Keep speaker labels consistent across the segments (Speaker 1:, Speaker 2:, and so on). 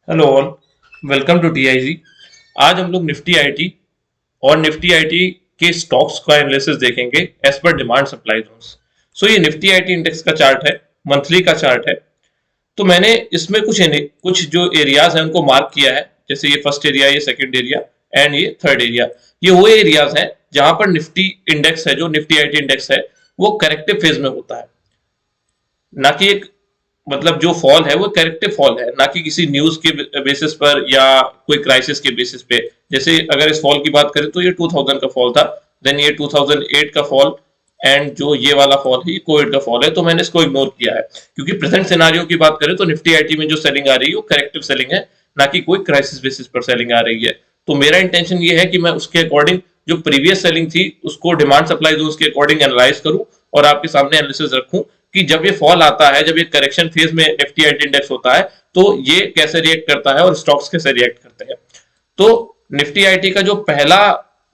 Speaker 1: Hello all, welcome to TIG. आज हम लोग निफ्टी आईटी और निफ्टी आईटी के स्टॉक्स का एनालिसिस देखेंगे as per demand supply zones. So ये निफ्टी आईटी इंडेक्स का चार्ट है, मंथली का चार्ट है। तो मैंने इसमें कुछ जो एरियाज हैं उनको मार्क किया है, जैसे ये फर्स्ट एरिया, ये सेकंड एरिया एंड ये थर्ड एरिया। ये वो एरियाज हैं जहां पर निफ्टी इंडेक्स है, जो निफ्टी आईटी इंडेक्स है, वो करेक्टिव फेज में होता है। ना कि एक मतलब जो फॉल है वो करेक्टिव फॉल है, ना कि किसी न्यूज के बेसिस पर या कोई क्राइसिस के बेसिस पे। जैसे अगर इस फॉल की बात करें तो ये 2000 का फॉल था, देन ये 2008 का फॉल, एंड जो ये वाला फॉल है ये कोविड का फॉल है। तो मैंने इसको इग्नोर किया है, क्योंकि प्रेजेंट सिनारियो की बात करें तो निफ्टी आईटी में जो सेलिंग आ रही है वो करेक्टिव सेलिंग है, ना कि कोई क्राइसिस बेसिस पर सेलिंग आ रही है। तो मेरा इंटेंशन ये है कि मैं उसके अकॉर्डिंग जो प्रीवियस सेलिंग थी उसको डिमांड सप्लाई जोन्स के अकॉर्डिंग एनालाइज करूं और आपके सामने एनालिसिस रखूं कि जब ये फॉल आता है, जब ये करेक्शन फेज में निफ्टी आईटी इंडेक्स होता है, तो ये कैसे रिएक्ट करता है और स्टॉक्स कैसे रिएक्ट करते हैं। तो निफ्टी आईटी का जो पहला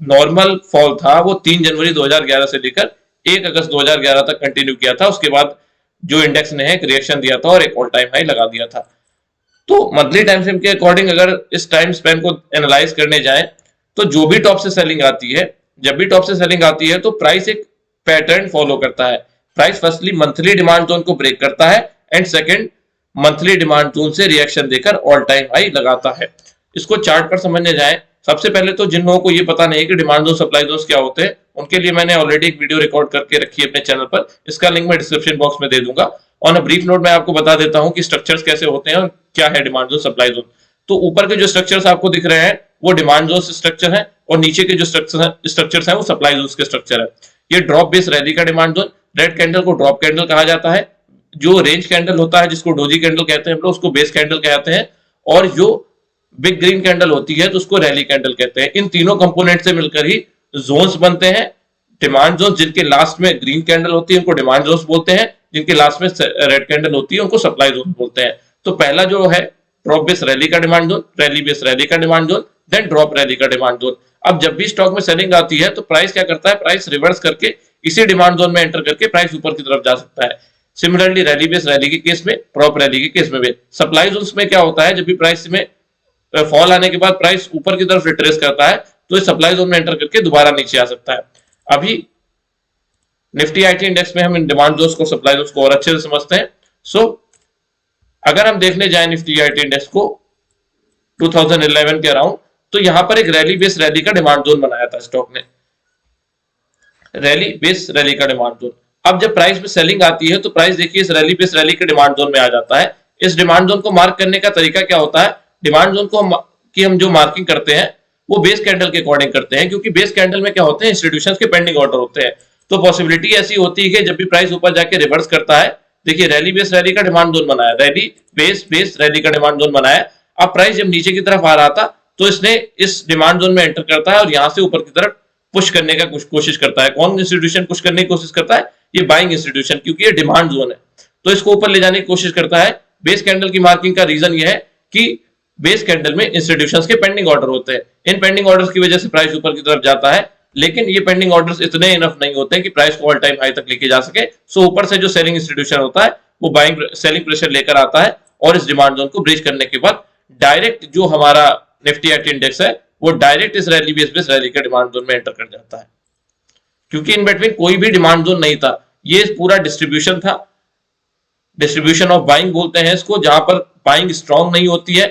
Speaker 1: नॉर्मल फॉल था वो 3 जनवरी 2011 से लेकर 1 अगस्त 2011 तक कंटिन्यू किया था। उसके बाद जो इंडेक्स ने एक रिएक्शन दिया था और एक ऑल टाइम हाई लगा दिया था। तो मंथली टाइम फ्रेम के अकॉर्डिंग अगर इस टाइम स्पैन को एनालाइज करने जाएं तो जो भी टॉप से सेलिंग आती है, जब भी टॉप से सेलिंग आती है तो प्राइस एक पैटर्न फॉलो करता है। Price firstly monthly demand zone को ब्रेक करता है and second monthly demand zone से रिएक्शन देकर ऑल टाइम हाई लगाता है। इसको चार्ट पर समझने जाए, सबसे पहले तो जिन लोगों को ये पता नहीं है कि डिमांड जोन सप्लाई जोन क्या होते हैं, उनके लिए मैंने ऑलरेडी एक वीडियो रिकॉर्ड करके रखी है अपने चैनल पर। इसका लिंक मैं डिस्क्रिप्शन बॉक्स में दे दूंगा। ऑन अ ब्रीफ नोट मैं आपको बता देता हूं कि स्ट्रक्चर्स कैसे होते हैं और क्या है डिमांड जोन सप्लाई जोन। तो ऊपर के जो स्ट्रक्चर्स आपको दिख रहे हैं वो डिमांड जोन स्ट्रक्चर है, और नीचे के जो स्ट्रक्चर्स हैं वो सप्लाई जोन के स्ट्रक्चर है। ये ड्रॉप बेस रैली का डिमांड जोन, रेड कैंडल को ड्रॉप कैंडल कहा जाता है। जो रेंज कैंडल होता है जिसको डोजी कैंडल कहते हैं हम लोग, उसको बेस कैंडल कहते हैं। और जो बिग ग्रीन कैंडल होती है तो उसको रैली कैंडल कहते हैं। इन तीनों कंपोनेंट से मिलकर ही जोन्स बनते हैं। डिमांड जोन जिनके लास्ट में ग्रीन कैंडल होती है उनको डिमांड जोन्स बोलते हैं, जिनके लास्ट में रेड कैंडल होती है उनको सप्लाई जोन बोलते हैं। तो पहला जो है ड्रॉप बेस रैली का demand zone, rally base rally का demand zone, then drop rally का डिमांड जोन। अब जब भी स्टॉक में सेलिंग आती है तो प्राइस क्या करता है, प्राइस रिवर्स करके इसी डिमांड जोन में एंटर करके प्राइस ऊपर की तरफ जा सकता है। सिमिलरली रैली बेस रैली के केस में, ड्रॉप रैली के केस में भी। सप्लाई जोन्स में क्या होता है, जब भी प्राइस में फॉल आने के बाद प्राइस ऊपर की तरफ रिट्रेस करता है तो इस सप्लाई जोन में एंटर करके दोबारा नीचे आ सकता है। अभी निफ्टी आईटी इंडेक्स में हम इन डिमांड जोन्स को, सप्लाई जोन्स को और अच्छे से समझते हैं। सो अगर हम देखने जाए निफ्टी आईटी इंडेक्स को 2011 के अराउंड, तो यहां पर एक रैली बेस रैली का डिमांड जोन बनाया था स्टॉक ने, रैली बेस रैली का डिमांड जोन। अब जब प्राइस में सेलिंग आती है तो प्राइस देखिए इस रैली बेस रैली के डिमांड जोन में आ जाता है। इस डिमांड जोन को मार्क करने का तरीका क्या होता है, डिमांड जोन को की हम जो मार्किंग करते हैं वो बेस कैंडल के अकॉर्डिंग करते हैं, क्योंकि बेस कैंडल में क्या होते हैं, इंस्टीट्यूशंस के पेंडिंग ऑर्डर होते हैं। तो पॉसिबिलिटी ऐसी होती है कि जब भी प्राइस ऊपर जाके रिवर्स करता है, देखिए रैली बेस रैली का डिमांड जोन बनाया, रैली बेस बेस रैली का डिमांड जोन बनाया। अब प्राइस जब नीचे की तरफ आ रहा था तो इसने इस डिमांड जोन में एंटर करता है और यहां से ऊपर की तरफ पुश करने का कोशिश करता है। कौन इंस्टीट्यूशन पुश करने की कोशिश करता है, ये बाइंग इंस्टीट्यूशन, क्योंकि ये डिमांड जोन है तो इसको ऊपर ले जाने की कोशिश करता है। बेस कैंडल की मार्किंग का रीजन ये है कि बेस कैंडल में इंस्टीट्यूशंस के पेंडिंग ऑर्डर होते हैं। इन पेंडिंग ऑर्डर्स की वजह से प्राइस ऊपर की तरफ जाता है, लेकिन ये पेंडिंग ऑर्डर्स इतने इनफ नहीं होते हैं कि प्राइस को ऑल टाइम हाई तक लेके जा सके। सो ऊपर से जो सेलिंग इंस्टीट्यूशन होता है वो बाइंग सेलिंग प्रेशर लेकर आता है और इस डिमांड जोन को ब्रीच करने के बाद डायरेक्ट जो हमारा निफ्टी आईटी इंडेक्स है वो डायरेक्ट इस रैली बेस रैली के डिमांड जोन में एंटर कर जाता है, क्योंकि इन बिटवीन कोई भी डिमांड जोन नहीं था। ये पूरा डिस्ट्रीब्यूशन था, डिस्ट्रीब्यूशन ऑफ बाइंग बोलते हैं इसको, जहां पर बाइंग स्ट्रांग नहीं होती है।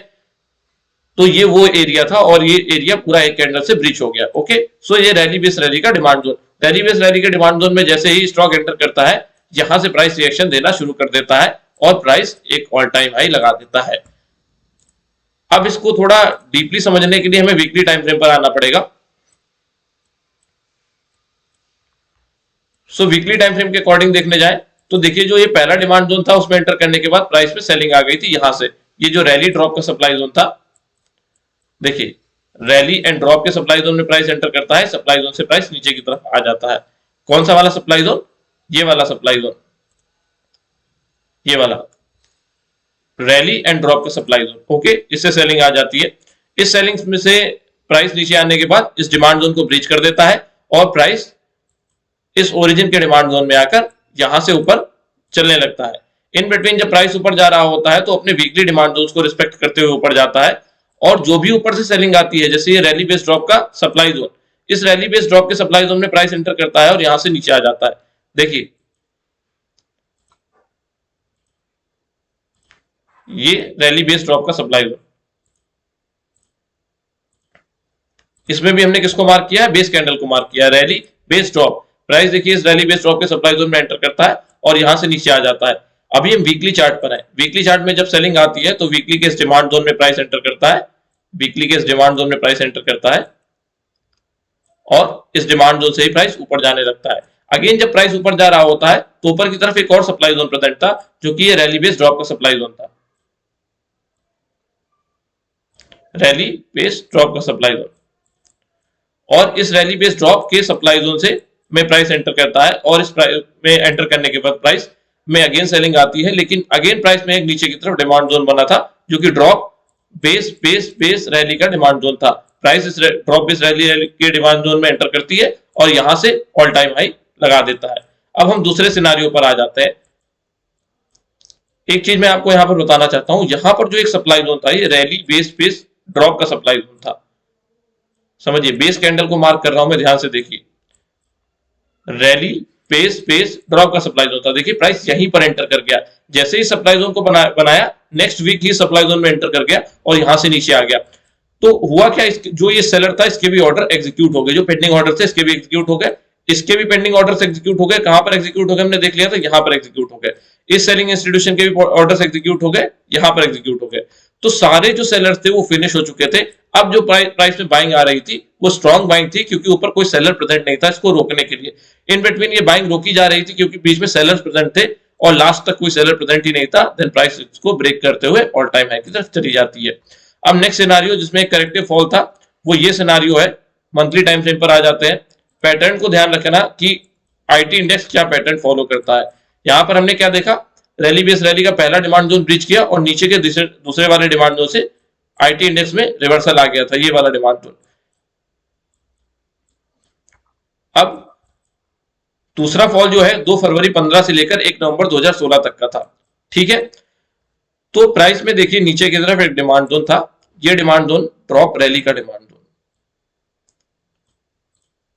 Speaker 1: तो ये वो एरिया था और ये एरिया पूरा एक कैंडल से ब्रीच हो गया। ओके, सो ये रैली बेस रैली का demand zone, rally base rally के डिमांड जोन में जैसे ही स्टॉक एंटर करता है यहां से प्राइस रिएक्शन देना शुरू कर देता है और प्राइस एक ऑल टाइम हाई लगा देता है। अब इसको थोड़ा डीपली समझने के लिए हमें वीकली टाइम फ्रेम पर आना पड़ेगा। सो वीकली टाइम फ्रेम के अकॉर्डिंग देखने जाए तो देखिए जो ये पहला डिमांड जोन था उसमें एंटर करने के बाद प्राइस में सेलिंग आ गई थी यहां से। ये जो रैली ड्रॉप का सप्लाई जोन था, देखिए रैली एंड ड्रॉप के सप्लाई जोन में प्राइस एंटर करता है, सप्लाई जोन से प्राइस नीचे की तरफ आ जाता है। कौन सा वाला सप्लाई जोन, ये वाला सप्लाई जोन, ये वाला रैली एंड ड्रॉप का सप्लाई जोन। ओके, इससे सेलिंग आ जाती है। इस सेलिंग में से प्राइस नीचे आने के बाद इस डिमांड जोन को ब्रीच कर देता है और प्राइस इस ओरिजिन के डिमांड जोन में आकर यहां से ऊपर चलने लगता है। इन बिटवीन जब प्राइस ऊपर जा रहा होता है तो अपने वीकली डिमांड जोन्स को रिस्पेक्ट करते हुए ऊपर जाता है, और जो भी ऊपर से सेलिंग आती है, जैसे ये रैली बेस्ड ड्रॉप का सप्लाई जोन, इस रैली बेस्ड ड्रॉप के सप्लाई जोन में प्राइस एंटर करता है और यहां से नीचे आ जाता है। देखिए ये रैली बेस्ड ड्रॉप का सप्लाई जोन, इसमें भी हमने किसको मार्क किया है, बेस कैंडल को मार्क किया है, रैली बेस्ड ड्रॉप। प्राइस देखिए इस रैली बेस्ड ड्रॉप के सप्लाई जोन में एंटर करता है और यहां से नीचे आ जाता है। अभी हम वीकली चार्ट पर है, वीकली चार्ट में जब सेलिंग आती है तो वीकली के इस डिमांड जोन में प्राइस एंटर करता है, वीकली के इस डिमांड जोन में प्राइस एंटर करता है और इस डिमांड जोन से ही प्राइस ऊपर जाने लगता है। अगेन जब प्राइस ऊपर जा रहा होता है तो ऊपर की तरफ एक और सप्लाई जोन प्रेजेंट था, जो कि ये रैली बेस्ड ड्रॉप का सप्लाई जोन था, रैली बेस्ड ड्रॉप का सप्लाई जोन। और इस रैली बेस्ड ड्रॉप के सप्लाई जोन से में प्राइस एंटर करता है और इस प्राइस में एंटर करने के बाद प्राइस में अगेन सेलिंग आती है, लेकिन अगेन प्राइस में एक नीचे की तरफ डिमांड जोन बना था, जो कि drop base base base rally का डिमांड जोन था। प्राइस इस ड्रॉप बेस रैली के डिमांड जोन में एंटर करती है और यहां से ऑल टाइम हाई लगा देता है। अब हम दूसरे सिनारियो पर आ जाते हैं। एक चीज मैं आपको यहां पर बताना चाहता हूं, यहां पर जो एक सप्लाई जोन था, ये रैली बेस बेस ड्रॉप का सप्लाई जोन था। समझिए, बेस कैंडल को मार्क कर रहा हूं मैं, ध्यान से देखिए, रैली बेस बेस ड्रॉप का सप्लाई जोन था। देखिए प्राइस यहीं पर एंटर कर गया, जैसे ही सप्लाई जोन को बनाया नेक्स्ट वीक ही सप्लाई जोन में एंटर कर गया और यहां से नीचे आ गया। तो हुआ क्या, जो ये सेलर था इसके भी ऑर्डर एग्जीक्यूट हो गए, जो पेंडिंग ऑर्डर थे इसके भी एग्जीक्यूट हो गए, इसके भी पेंडिंग ऑर्डर्स एग्जीक्यूट हो गए। कहां पर एग्जीक्यूट हो गए हमने देख लिया था, यहां पर एग्जीक्यूट हो गए। इस सेलिंग इंस्टीट्यूशन के भी ऑर्डर्स एग्जीक्यूट हो गए, यहां पर एग्जीक्यूट हो गए। तो सारे जो सेलर्स थे वो फिनिश हो चुके थे। अब जो प्राइस में बाइंग आ रही थी वो स्ट्रॉन्ग बाइंग थी, क्योंकि ऊपर कोई सेलर प्रेजेंट नहीं था इसको रोकने के लिए। इन बिटवीन ये बाइंग रोकी जा रही थी क्योंकि बीच में सेलर्स प्रेजेंट थे और लास्ट तक कोई सेलर प्रेजेंट ही नहीं था। देन प्राइस इसको ब्रेक करते हुए ऑल टाइम हाई की तरफ चली जाती है। अब नेक्स्ट सिनारियो जिसमें एक करेक्टिव फॉल था, वो ये सिनारियो है। मंथली टाइम फ्रेम पर आ जाते हैं। पैटर्न को ध्यान रखना कि आईटी इंडेक्स क्या पैटर्न फॉलो करता है। यहां पर हमने क्या देखा, रैली बेस रैली का पहला डिमांड जोन ब्रीच किया और नीचे के दूसरे वाले डिमांड जोन से आईटी इंडेक्स में रिवर्सल आ गया था, ये वाला डिमांड जोन। अब दूसरा फॉल जो है 2 फरवरी 15 से लेकर 1 नवंबर 2016 तक का था, ठीक है। तो प्राइस में देखिए नीचे की तरफ एक डिमांड जोन था, ये डिमांड जोन ड्रॉप रैली का demand zone,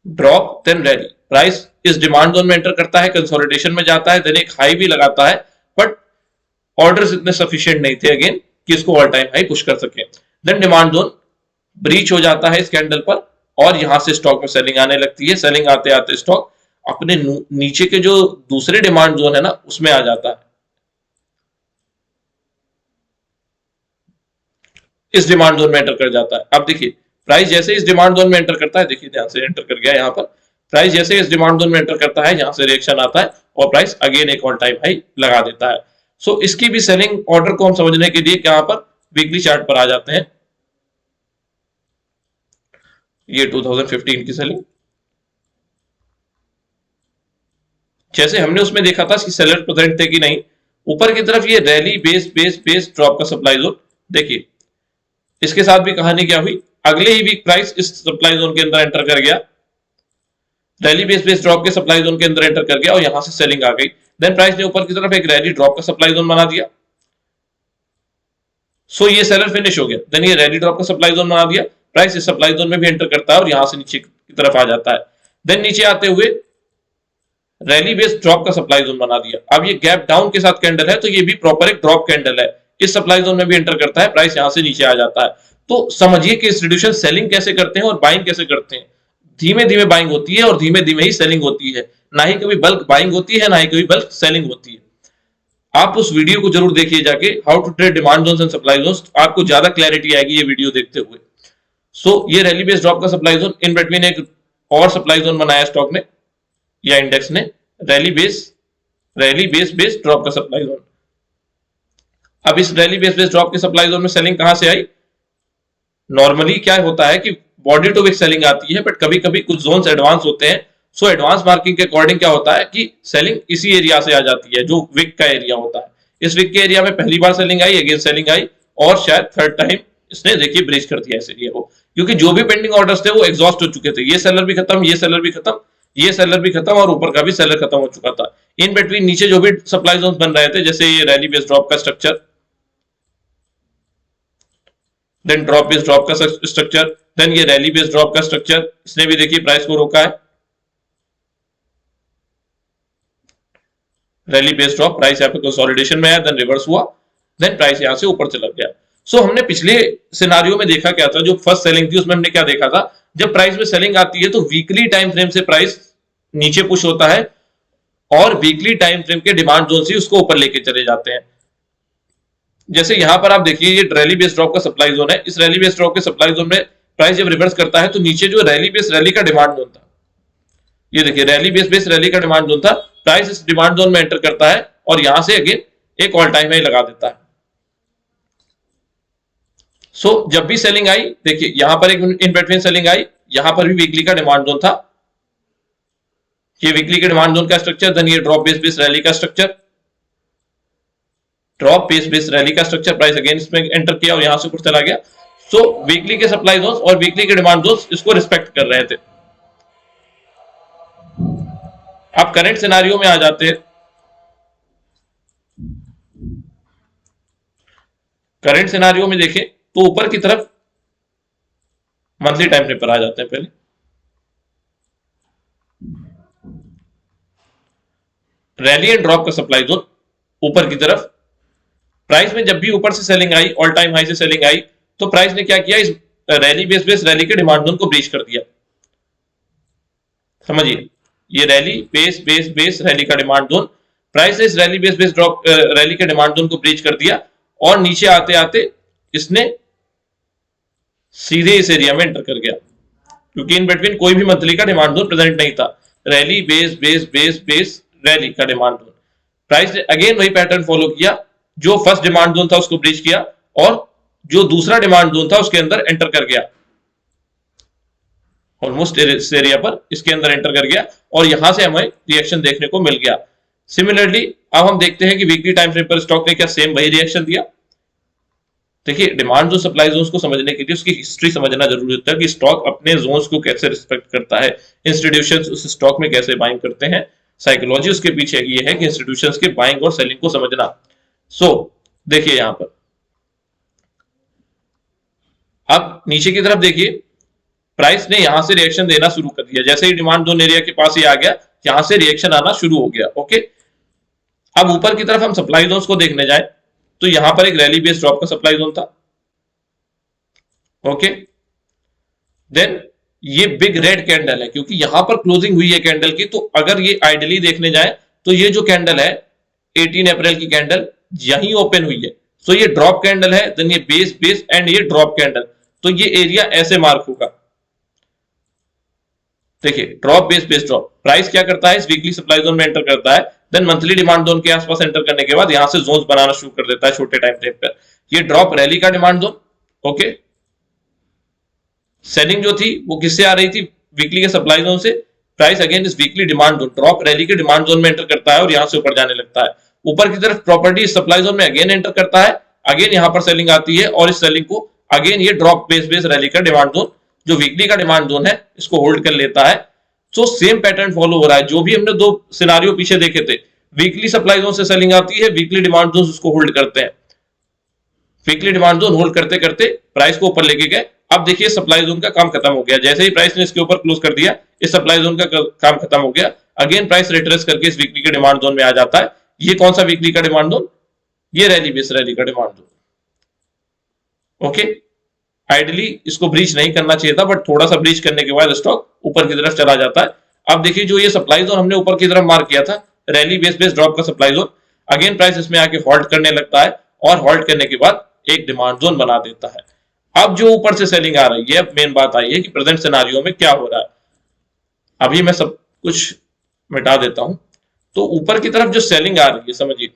Speaker 1: drop then rally. Price इस डिमांड जोन में एंटर करता है, कंसोलिडेशन में जाता है, देन एक हाई भी लगाता है, बट ऑर्डर्स इतने सफिशिएंट नहीं थे अगेन कि इसको ऑल टाइम हाई पुश कर सके। देन डिमांड जोन ब्रीच हो जाता है इस कैंडल पर और यहां से स्टॉक में सेलिंग आने लगती है। सेलिंग आते आते स्टॉक अपने नीचे के जो दूसरे डिमांड जोन है ना उसमें आ जाता है, इस डिमांड जोन में एंटर कर जाता है। अब देखिए प्राइस जैसे इस डिमांड जोन में एंटर करता है, देखिए ध्यान से एंटर कर गया यहां पर। प्राइस जैसे इस डिमांड जोन में एंटर करता है, यहां से रिएक्शन आता है और प्राइस अगेन एक ऑल टाइम हाई लगा देता है। सो इसकी भी सेलिंग ऑर्डर को हम समझने के लिए यहां पर वीकली चार्ट पर आ जाते हैं। ये 2015 की सेलिंग, जैसे हमने उसमें देखा था कि सेलर प्रेजेंट थे कि नहीं। ऊपर की तरफ ये rally base base base drop का सप्लाई जोन, देखिए इसके साथ भी कहानी क्या हुई, अगले ही वीक प्राइस इस सप्लाई जोन के अंदर एंटर कर गया, रैली बेस बेस ड्रॉप के सप्लाई जोन के अंदर एंटर कर गया और यहां से सेलिंग आ गई। देन प्राइस ने ऊपर की तरफ एक रैली ड्रॉप का सप्लाई जोन बना दिया, सो ये सेलर फिनिश हो गया। देन ये रैली ड्रॉप का सप्लाई जोन बना दिया, प्राइस इस सप्लाई जोन में भी एंटर करता है और यहां से नीचे की तरफ आ जाता है। देन नीचे आते हुए रैली बेस्ड ड्रॉप का सप्लाई जोन बना दिया। अब ये गैप डाउन के साथ कैंडल है तो ये भी प्रॉपर एक ड्रॉप कैंडल है, इस सप्लाई जोन में भी एंटर करता है, प्राइस यहां से नीचे आ जाता है। तो समझिए कि इंस्टीट्यूशन सेलिंग कैसे करते हैं और बाइंग कैसे करते हैं। धीमे धीमे बाइंग होती है और धीमे धीमे ही सेलिंग होती है, ना ही कभी बल्क बाइंग होती है, ना ही कभी बल्क सेलिंग होती है। आप उस वीडियो को जरूर देखिए जाके, how to trade demand zones and supply zones, आपको ज्यादा क्लैरिटी आएगी ये वीडियो देखते हुए। सो ये रैली बेस्ड ड्रॉप का सप्लाई जोन, इन बिटवीन एक और सप्लाई जोन बनाया स्टॉक ने या इंडेक्स ने, रैली बेस बेस ड्रॉप का सप्लाई जोन। अब इस रैली बेस ड्रॉप के सप्लाई जोन में सेलिंग कहां से आई, नॉर्मली क्या होता है कि बॉडी टू विक सेलिंग आती है, बट कभी कभी कुछ जोन्स एडवांस होते हैं। सो एडवांस मार्किंग के अकॉर्डिंग क्या होता है कि सेलिंग इसी एरिया से आ जाती है जो विक का एरिया होता है। इस विक के एरिया में पहली बार सेलिंग आई, अगेन सेलिंग आई और शायद थर्ड टाइम इसने देखिए ब्रेच कर दिया इस एरिया को, क्योंकि जो भी पेंडिंग ऑर्डर्स थे वो एग्जॉस्ट हो चुके थे। ये सेलर भी खत्म, ये सेलर भी खत्म, ये सेलर भी खत्म और ऊपर का भी सेलर खत्म हो चुका था। इन बिटवीन नीचे जो भी सप्लाई जोन बन रहे थे, जैसे ये रैली बेस ड्रॉप का structure, then drop base drop का स्ट्रक्चर, देन ये रैली बेस ड्रॉप का स्ट्रक्चर, इसने भी देखिए प्राइस को रोका है। रैली बेस ड्रॉप, प्राइस यहाँ पे कंसोलिडेशन में आया, देन रिवर्स हुआ, देन प्राइस यहां से ऊपर चला गया। सो हमने पिछले सिनारियो में देखा क्या था, जो फर्स्ट सेलिंग थी उसमें हमने क्या देखा था, जब प्राइस में सेलिंग आती है तो वीकली टाइम फ्रेम से प्राइस नीचे पुश होता है और वीकली टाइम फ्रेम के डिमांड जोन से उसको ऊपर लेके चले जाते हैं। जैसे यहां पर आप देखिए ये रैली बेस ड्रॉप का सप्लाई जोन है, इस रैली बेस ड्रॉप के सप्लाई जोन में प्राइस जब रिवर्स करता है तो नीचे जो रैली बेस रैली का डिमांड जोन था, ये देखिए रैली बेस रैली का डिमांड जोन था, प्राइस इस डिमांड जोन में एंटर करता है और यहां से अगेन एक ऑल टाइम हाई लगा देता है। सो जब भी सेलिंग आई, देखिए यहां पर एक इन बिटवीन सेलिंग आई, यहां पर भी वीकली का डिमांड जोन था, ये वीकली के डिमांड जोन का स्ट्रक्चर, देन ये ड्रॉप बेस रैली का स्ट्रक्चर, ड्रॉप बेस रैली का स्ट्रक्चर, प्राइस अगेन इसमें एंटर किया और यहां से ऊपर चला गया। सो वीकली के सप्लाई जोन्स और वीकली के डिमांड जोन्स इसको रिस्पेक्ट कर रहे थे। अब करंट सिनारियो में आ जाते हैं। करंट सिनारियो में देखें तो ऊपर की तरफ मंथली टाइम फ्रेम पर आ जाते हैं। पहले रैली एंड ड्रॉप का सप्लाई जोन ऊपर की तरफ, प्राइस में जब भी ऊपर से सेलिंग आई, ऑल टाइम हाई से सेलिंग आई, तो प्राइस ने क्या किया, इस रैली बेस रैली के डिमांड जोन को ब्रीच कर दिया। समझिए, ये रैली बेस रैली का डिमांड जोन, प्राइस ने इस रैली बेस ड्रॉप रैली के डिमांड जोन को ब्रीच कर दिया और नीचे आते आते इसने सीधे इस एरिया में एंटर कर गया, क्योंकि इन बिटवीन कोई भी मंथली का डिमांड जोन प्रेजेंट नहीं था। रैली बेस रैली का डिमांड जोन, प्राइस ने अगेन वही पैटर्न फॉलो किया, जो फर्स्ट डिमांड जोन था उसको ब्रीच किया और जो दूसरा डिमांड जोन था उसके अंदर एंटर कर गया, ऑलमोस्ट इस एरिया पर इसके अंदर एंटर कर गया और यहां से हमें रिएक्शन देखने को मिल गया। सिमिलरली अब हम देखते हैं कि वीकली टाइम फ्रेम पर स्टॉक ने क्या सेम वही रिएक्शन दिया। देखिए, डिमांड जो सप्लाई जोन्स को समझने के लिए उसकी हिस्ट्री समझना जरूरी होता है कि स्टॉक अपने जोन्स को कैसे रिस्पेक्ट करता है, इंस्टीट्यूशंस उस स्टॉक में कैसे बाइंग करते हैं, साइकोलॉजी उसके पीछे ये है कि इंस्टीट्यूशंस के बाइंग और सेलिंग को समझना। सो देखिए यहां पर अब नीचे की तरफ देखिए, प्राइस ने यहां से रिएक्शन देना शुरू कर दिया, जैसे ही डिमांड जोन एरिया के पास ही आ गया, यहां से रिएक्शन आना शुरू हो गया। ओके, अब ऊपर की तरफ हम सप्लाई जोन्स को देखने जाए तो यहां पर एक रैली बेस ड्रॉप का सप्लाई जोन था। ओके, देन ये बिग रेड कैंडल है, क्योंकि यहां पर क्लोजिंग हुई है कैंडल की, तो अगर ये आइडियली देखने जाए तो ये जो कैंडल है 18 अप्रैल की कैंडल यहीं ओपन हुई है। सो ये ड्रॉप कैंडल है, देन ये बेस एंड ये ड्रॉप कैंडल, तो ये एरिया ऐसे मार्क होगा। देखिए, ड्रॉप बेस ड्रॉप, प्राइस क्या करता है, इस वीकली सप्लाई जोन में एंटर करता है, देन मंथली डिमांड जोन के आसपास एंटर करने के बाद यहां से जोन्स बनाना शुरू कर देता है छोटे टाइम फ्रेम पर। ये ड्रॉप रैली का डिमांड जोन। ओके, सेलिंग जो थी वो किससे आ रही थी, वीकली के सप्लाई जोन से, प्राइस अगेन इस weekly demand zone drop rally के डिमांड जोन में एंटर करता है और यहां से ऊपर जाने लगता है। ऊपर की तरफ प्रॉपर्टी सप्लाई जोन में अगेन एंटर करता है, अगेन यहां पर सेलिंग आती है और इस सेलिंग को अगेन ये ड्रॉप बेस रैली का डिमांड जोन, जो वीकली का डिमांड जोन है, इसको होल्ड कर लेता है। सो सेम पैटर्न फॉलो हो रहा है, जो भी हमने दो सिनारियो पीछे देखे थे, वीकली सप्लाई जोन से सेलिंग आती है, वीकली डिमांड जोन उसको होल्ड करते हैं, वीकली डिमांड जोन होल्ड करते करते प्राइस को ऊपर लेके गए। अब देखिए सप्लाई जोन का काम खत्म हो गया, जैसे ही प्राइस ने इसके ऊपर क्लोज कर दिया, इस सप्लाई जोन का काम खत्म हो गया, अगेन प्राइस रिट्रेस करके इस वीकली के डिमांड जोन में आ जाता है। ये कौन सा वीकली का डिमांड जोन, ये रैली बेस रैली का डिमांड जोन। ओके, आइडियली इसको ब्रीच नहीं करना चाहिए था, बट थोड़ा सा ब्रीच करने के बाद स्टॉक ऊपर की तरफ चला जाता है। अब देखिए, जो ये सप्लाई जोन हमने ऊपर की तरफ मार्क किया था, रैली बेस ड्रॉप का सप्लाई जोन, अगेन प्राइस इसमें आके हॉल्ट करने लगता है और हॉल्ट करने के बाद एक डिमांड जोन बना देता है। अब जो ऊपर से सेलिंग आ रही है, अब मेन बात आई है कि प्रेजेंट सिनेरियो में क्या हो रहा है। अभी मैं सब कुछ मिटा देता हूं। तो ऊपर की तरफ जो सेलिंग आ रही है, समझिए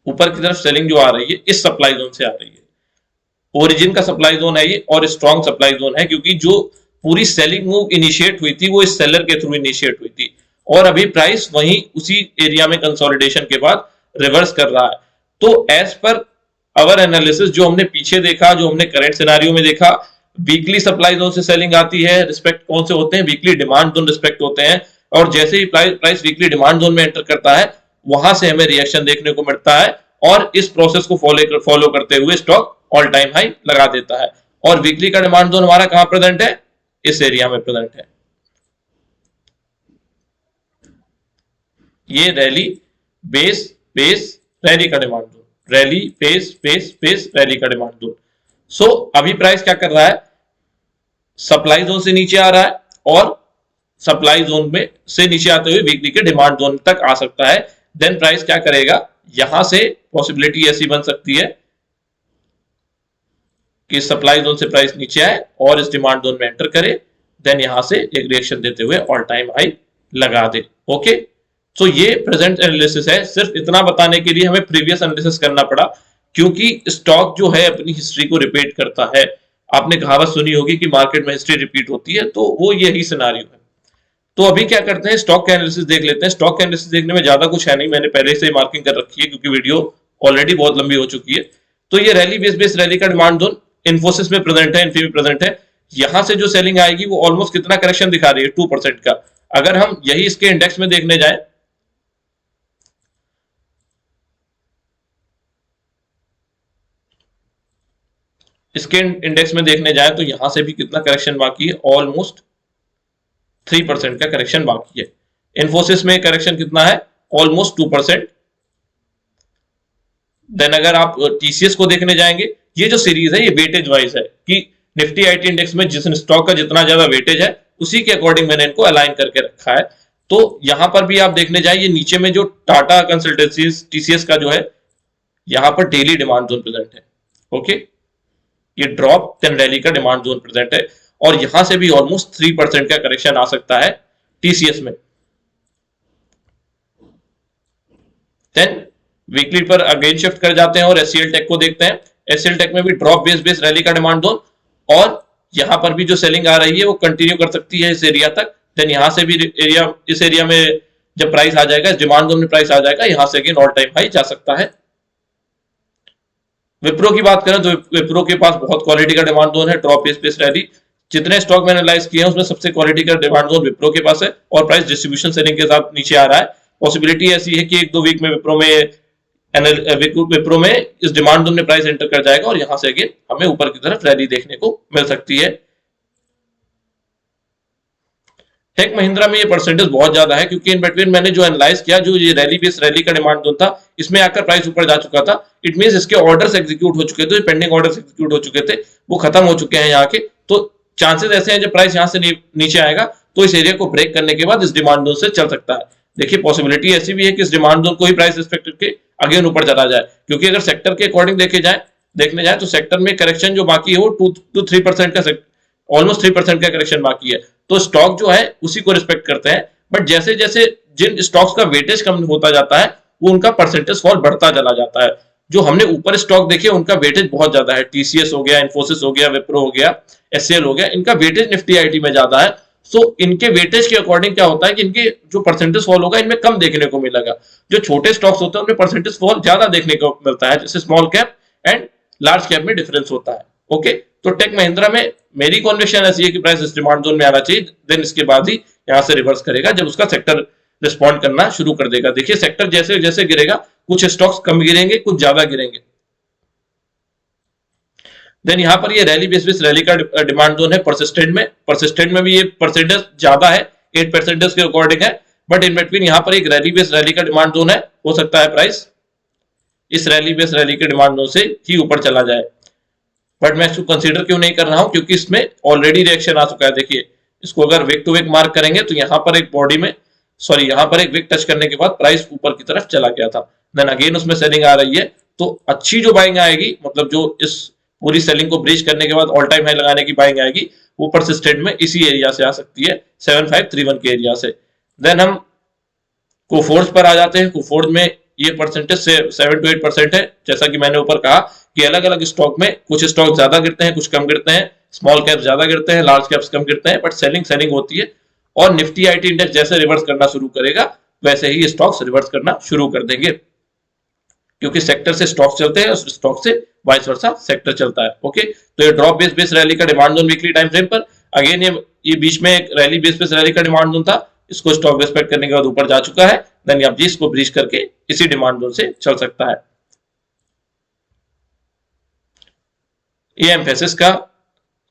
Speaker 1: ऊपर की तरफ सेलिंग जो आ रही है इस सप्लाई जोन से आ रही है, ओरिजिन का सप्लाई जोन है ये और स्ट्रॉन्ग सप्लाई जोन है, क्योंकि जो पूरी सेलिंग मूव इनिशिएट हुई थी वो इस सेलर के थ्रू इनिशिएट हुई थी और अभी प्राइस वहीं उसी एरिया में कंसोलिडेशन के बाद रिवर्स कर रहा है। तो एज पर अवर एनालिसिस, जो हमने पीछे देखा, जो हमने करंट सिनेरियो में देखा, वीकली सप्लाई जोन से सेलिंग आती है, रिस्पेक्ट कौन से होते हैं, वीकली डिमांड जोन रिस्पेक्ट होते हैं, और जैसे ही प्राइस वीकली डिमांड जोन में एंटर करता है वहां से हमें रिएक्शन देखने को मिलता है और इस प्रोसेस को फॉलो करते हुए स्टॉक ऑल टाइम हाई लगा देता है। और वीकली का डिमांड जोन हमारा कहां प्रेजेंट है, इस एरिया में प्रेजेंट है। ये रैली बेस बेस रैली का demand zone, rally base base base rally का डिमांड जोन। सो अभी प्राइस क्या कर रहा है, सप्लाई जोन से नीचे आ रहा है और सप्लाई जोन में से नीचे आते हुए वीकली के डिमांड जोन तक आ सकता है। देन प्राइस क्या करेगा, यहां से पॉसिबिलिटी ऐसी बन सकती है कि सप्लाई जोन से प्राइस नीचे आए और इस डिमांड जोन में एंटर करे, देन यहां से एक रिएक्शन देते हुए ऑल टाइम हाई लगा दे। ओके, तो ये प्रेजेंट एनालिसिस है। सिर्फ इतना बताने के लिए हमें प्रीवियस एनालिसिस करना पड़ा, क्योंकि स्टॉक जो है अपनी हिस्ट्री को रिपीट करता है। आपने कहावत सुनी होगी कि मार्केट में हिस्ट्री रिपीट होती है, तो वो यही सिनारियो है। तो अभी क्या करते हैं, स्टॉक का एनालिसिस देख लेते हैं। स्टॉक का एनालिसिस देखने में ज्यादा कुछ है नहीं, मैंने पहले से मार्किंग कर रखी है क्योंकि वीडियो ऑलरेडी बहुत लंबी हो चुकी है। तो ये रैली बेस रैली का डिमांड जोन इन्फोसिस में प्रेजेंट है, इन्फी में प्रेजेंट है। यहां से जो सेलिंग आएगी वो ऑलमोस्ट कितना करेक्शन दिखा रही है, 2% का। अगर हम यही इसके इंडेक्स में देखने जाए, इसके इंडेक्स में देखने जाए तो यहां से भी कितना करेक्शन बाकी है, ऑलमोस्ट 3% का करेक्शन बाकी है। इन्फोसिस में करेक्शन कितना है, ऑलमोस्ट 2%। देन अगर आप टीसीएस को देखने जाएंगे, ये जो सीरीज है ये वेटेज वाइज है कि निफ्टी आईटी इंडेक्स में जिस स्टॉक का जितना ज्यादा वेटेज है उसी के अकॉर्डिंग मैंने इनको अलाइन करके रखा है। तो यहां पर भी आप देखने जाए, ये नीचे में जो टाटा कंसल्टेंसीज टीसीएस का जो है, यहां पर डेली डिमांड जोन प्रेजेंट है। ओके, ये ड्रॉप देन रैली का डिमांड जोन प्रेजेंट है और यहां से भी ऑलमोस्ट 3% का करेक्शन आ सकता है टीसीएस में। देन वीकली पर अगेन शिफ्ट कर जाते हैं और एससीएल टेक को देखते हैं। एससीएल टेक में भी ड्रॉप बेस रैली का डिमांड जोन और यहां पर भी जो सेलिंग आ रही है वो कंटिन्यू कर सकती है इस एरिया तक। देन यहां से भी इस एरिया में जब प्राइस आ जाएगा, इस डिमांड जोन में प्राइस आ जाएगा, यहां से अगेन ऑल टाइम हाई जा सकता है। विप्रो की बात करें तो विप्रो के पास बहुत क्वालिटी का डिमांड जोन है, ड्रॉप बेस रैली। जितने स्टॉक मैंने एनालाइज किए हैं उसमें सबसे क्वालिटी का डिमांड जोन विप्रो के पास है और प्राइस डिस्ट्रीब्यूशन सेलिंग के साथ नीचे आ रहा है। पॉसिबिलिटी ऐसी है कि 1-2 वीक में विप्रो में इस डिमांड जोन में प्राइस एंटर कर जाएगा और यहां से अगेन हमें ऊपर की तरफ रैली देखने को मिल सकती है। टेक महिंद्रा में ये परसेंटेज बहुत ज्यादा है क्योंकि इन बिटवीन मैंने जो एनालाइज किया, जो ये रैली का डिमांड जोन था, इसमें आकर प्राइस ऊपर जा चुका था। इट मींस इसके ऑर्डर्स एग्जीक्यूट हो चुके थे, पेंडिंग ऑर्डर्स एग्जीक्यूट हो चुके थे, वो खत्म हो चुके हैं यहाँ के। तो चांसेस ऐसे हैं जब प्राइस यहाँ से नीचे आएगा तो इस एरिया को ब्रेक करने के बाद इस डिमांड जोन से चल सकता है। देखिए पॉसिबिलिटी ऐसी भी है कि इस डिमांड जोन को ही प्राइस रिस्पेक्ट करके अगेन ऊपर चला जाए, क्योंकि अगर सेक्टर के अकॉर्डिंग देखने जाए तो सेक्टर में करेक्शन जो बाकी है वो 2-3% का, ऑलमोस्ट 3% का करेक्शन बाकी है। तो स्टॉक जो है उसी को रिस्पेक्ट करते हैं, बट जैसे जैसे जिन स्टॉक्स का वेटेज कम होता जाता है वो उनका परसेंटेज फॉल बढ़ता चला जाता है। जो हमने ऊपर स्टॉक देखे उनका वेटेज बहुत ज्यादा है, टीसीएस हो गया, इन्फोसिस हो गया, विप्रो हो गया, एचसीएल हो गया, इनका वेटेज निफ्टी आईटी में ज्यादा है। सो इनके वेटेज के अकॉर्डिंग क्या होता है कि इनके जो परसेंटेज फॉल होगा इनमें कम देखने को मिलेगा। जो छोटे स्टॉक्स होते हैं उनमें परसेंटेज फॉल ज्यादा देखने को मिलता है, जैसे small cap and large cap में डिफरेंस होता है। ओके, तो टेक महिंद्रा में मेरी कन्विक्शन ऐसी है कि प्राइस इस डिमांड जोन में आना चाहिए, देन इसके बाद ही यहां से रिवर्स करेगा जब उसका सेक्टर रिस्पॉन्ड करना शुरू कर देगा। देखिए सेक्टर जैसे जैसे गिरेगा, कुछ स्टॉक्स कम गिरेंगे, कुछ ज्यादा गिरेंगे। देन यहां पर ये रैली बेस रैली का डिमांड जोन है परसिस्टेंट में भी ये परसेंटेज ज्यादा है, 8% के अकॉर्डिंग है, बट इन बिटवीन यहां पर एक रैली बेस रैली का डिमांड जोन है। हो सकता है प्राइस इस रैली बेस रैली के डिमांड जोन से ही ऊपर चला जाए, बट मैं इसको कंसीडर क्यों नहीं कर रहा हूं, क्योंकि इसमें ऑलरेडी रिएक्शन आ चुका है। देखिए इसको अगर विक टू विक मार्क करेंगे तो यहां पर एक बॉडी में यहां पर एक विक टच करने के बाद प्राइस ऊपर की तरफ चला गया था, देन अगेन उसमें सेलिंग आ रही है। तो अच्छी जो बाइंग आएगी, मतलब जो इस पूरी सेलिंग को ब्रीच करने के बाद ऑल टाइम हाई लगाने की बाइंग आएगी, वो परसिस्टेंट में इसी एरिया से आ सकती है, 7531 के एरिया से। देन हम कोफोर्ज पर आ जाते हैं। कोफोर्ज में ये परसेंटेज से 7 to 8% है। जैसा कि मैंने ऊपर कहा कि अलग अलग स्टॉक में कुछ स्टॉक ज्यादा गिरते हैं, कुछ कम गिरते हैं, स्मॉल कैप ज्यादा गिरते हैं, लार्ज कैप्स कम गिरते हैं, बट सेलिंग होती है। और निफ्टी आईटी इंडेक्स जैसे रिवर्स करना शुरू करेगा वैसे ही स्टॉक्स रिवर्स करना शुरू कर देंगे, क्योंकि सेक्टर से स्टॉक्स चलते हैं और स्टॉक से वाइस वर्सा सेक्टर चलता है। ओके, तो ये ड्रॉप बेस रैली का demand zone weekly time frame पर, अगेन ये बीच में एक रैली बेस रैली का डिमांड जोन था, इसको स्टॉक रिस्पेक्ट करने के बाद ऊपर जा चुका है, देन आप जी इसको ब्रीच करके इसी डिमांड जोन से चल सकता है। ये एम्फेसिस का,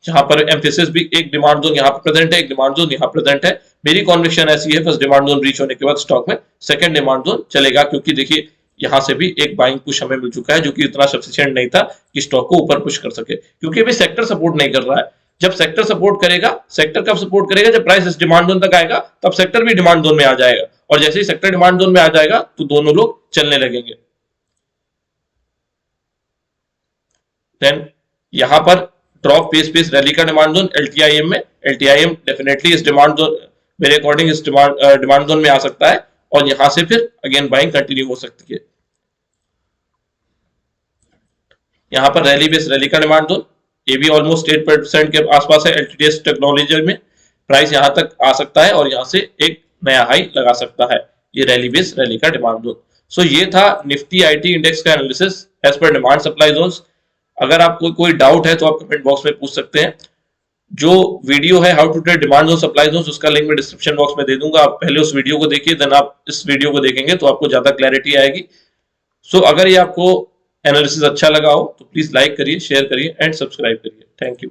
Speaker 1: जहां पर एम्फेसिस भी एक डिमांड जोन यहां पर प्रेजेंट है, एक डिमांड जोन यहां प्रेजेंट है। मेरी कॉन्विक्शन ऐसी है फर्स्ट डिमांड जोन रीच होने के बाद स्टॉक में सेकंड डिमांड जोन चलेगा, क्योंकि देखिए यहां से भी एक बाइंग पुश हमें मिल चुका है जो कि इतना सफिशिएंट नहीं था कि स्टॉक को ऊपर पुश कर सके, क्योंकि अभी सेक्टर सपोर्ट नहीं कर रहा है। जब सेक्टर सपोर्ट करेगा, सेक्टर कब सपोर्ट करेगा, जब प्राइस इस डिमांड जोन तक आएगा तब सेक्टर भी डिमांड जोन में आ जाएगा, और जैसे ही सेक्टर डिमांड जोन में आ जाएगा तो दोनों लोग चलने लगेंगे। देन यहां पर ड्रॉप पेस रैली का डिमांड जोन एलटीआईएम में, एलटीआईएम डेफिनेटली इस डिमांड जोन, मेरे अकॉर्डिंग इस डिमांड जोन में आ सकता है, और यहां से फिर अगेन बाइंग कंटिन्यू हो सकती है। यहां पर रैली बेस रैली का डिमांड जोन, ये भी ऑलमोस्ट 8% के आसपास है। एलटीटीएस टेक्नोलॉजी में प्राइस यहां तक आ सकता है और यहां से एक नया हाई लगा सकता है, ये रैली बेस रैली का डिमांड जोन। सो ये था निफ्टी आईटी इंडेक्स का analysis as per demand supply zones. अगर आपको कोई डाउट है तो आप कमेंट बॉक्स में पूछ सकते हैं। जो वीडियो है how to trade demand zone supply zone, उसका लिंक मैं डिस्क्रिप्शन बॉक्स में दे दूंगा, आप पहले उस वीडियो को देखिए, देन आप इस वीडियो को देखेंगे तो आपको ज्यादा क्लैरिटी आएगी। सो अगर ये आपको एनालिसिस अच्छा लगा हो तो प्लीज लाइक करिए, शेयर करिए एंड सब्सक्राइब करिए। Thank you.